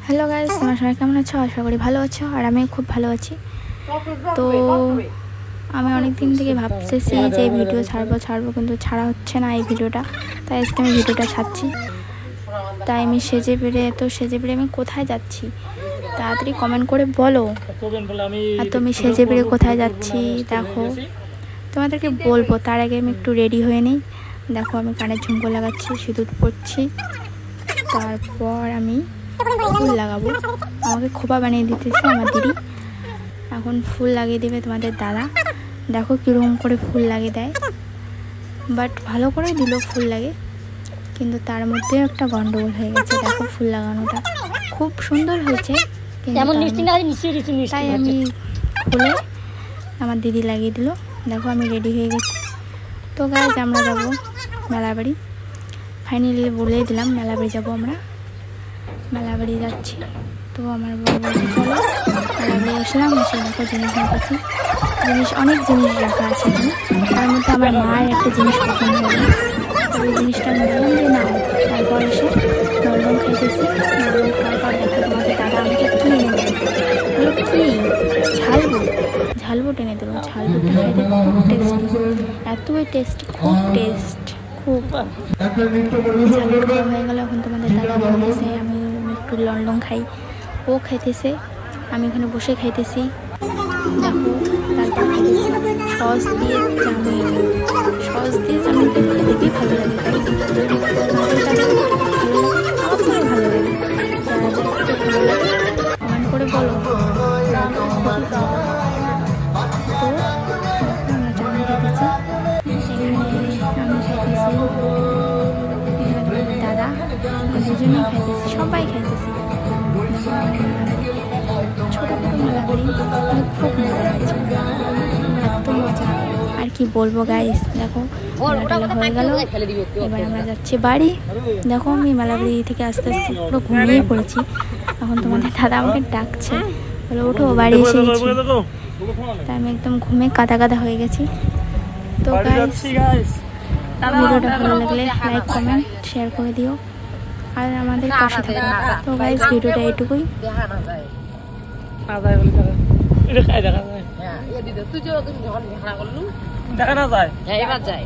Hello guys, তোমরা সবাই কেমন আছো? আশা করি ভালো আছো, আর আমি খুব ভালো আছি। তো আমি অনেক দিন থেকে ভাবতেছি যে ভিডিও ছাড়বো কিন্তু ছাড়া হচ্ছে না এই ভিডিওটা। তাই আজকে আমি ভিডিওটা ছাড়ছি। তাই আমি সেজে বেড়ে আমি কোথায় যাচ্ছি তাড়াতাড়ি কমেন্ট করে বলো। আর তুমি সেজে বেড়ে কোথায় যাচ্ছি দেখো, তোমাদেরকে বলবো। তার আগে আমি একটু রেডি হয়ে নিই। দেখো আমি কানের ঝুমকো লাগাচ্ছি, সিঁদুর পরছি, তারপর আমি ফুল লাগাবো। আমাকে খোপা বানিয়ে দিতেছে আমার দিদি। এখন ফুল লাগিয়ে দেবে তোমাদের দাদা। দেখো কীরকম করে ফুল লাগিয়ে দেয়, বাট ভালো করে দিল ফুল লাগে, কিন্তু তার মধ্যে একটা গন্ডগোল হয়ে গেছে। দেখো ফুল লাগানোটা খুব সুন্দর হয়েছে, তাই আমি খুলে আমার দিদি লাগিয়ে দিল। দেখো আমি রেডি হয়ে গেছি। তো গাইজ আমরা যাবো মেলাবাড়ি। ফাইনালি বলেই দিলাম মেলাবাড়ি যাবো আমরা। মেলাবাড়ি যাচ্ছি। তো আমার বড় বলছে চলো মেলাবাড়ি আসলাম। এসে দেখো জিনিস নিতেছি। অনেক জিনিস রাখা আছে এখানে। তার মধ্যে আমার মায়ের একটা জিনিস পছন্দ হলো, ওই জিনিসটা আমি বললাম যে না। তারপর এসে নরম খাইতেছি। নরম খাওয়ার পর দেখো তোমাদের দাদা আমাকে কী এনে দিল। বলো কি? ঝালবুট এনে দিল। ঝালবুটটা খাইতে খুব টেস্টি, এতই টেস্টি, খুব টেস্ট, খুব। ঝালবুট খাওয়া হয়ে গেল। এখন তোমাদের দাদা বলতেছে আমি একটু লন্ডন খাই। ও খাইতেছে, আমি ওখানে বসে খাইতেছি। দেখো তারপর খাইতেছি সস দিয়ে চাউমিন। সস দিয়ে চাউমিন খেতেই ভালো লাগে। আমার ভালো লাগে, যারা যারা ভালো লাগে কমেন্ট করে বলো। তো আমরা চাউমিন খাইতেছি, আমি খাইতেছি, দাদা দুজনেই খাইতেছি, সবাই খাইতেছি। ছোটো ছোটো মেলাবাড়ি খুব মজা হয়েছে, এত মজা আর কি বলবো গাইস। দেখো মেলাটা হয়ে গেল, এবার আমরা যাচ্ছি বাড়ি। দেখো আমি মেলাবাড়ি থেকে আস্তে আস্তে পুরো ঘুমিয়ে পড়েছি। এখন তোমাদের দাদা আমাকে ডাকছে, বলে ওঠো বাড়ি এসে গেছি। তাই আমি একদম ঘুমে কাদা কাদা হয়ে গেছি। তো গাইস ভিডিওটা ভালো লাগলে লাইক কমেন্ট শেয়ার করে দিও, আর আমাদের পাশে থাকো। তো গাইস ভিডিওটা এইটুকুই। দেখা না যায়, এবার যায়।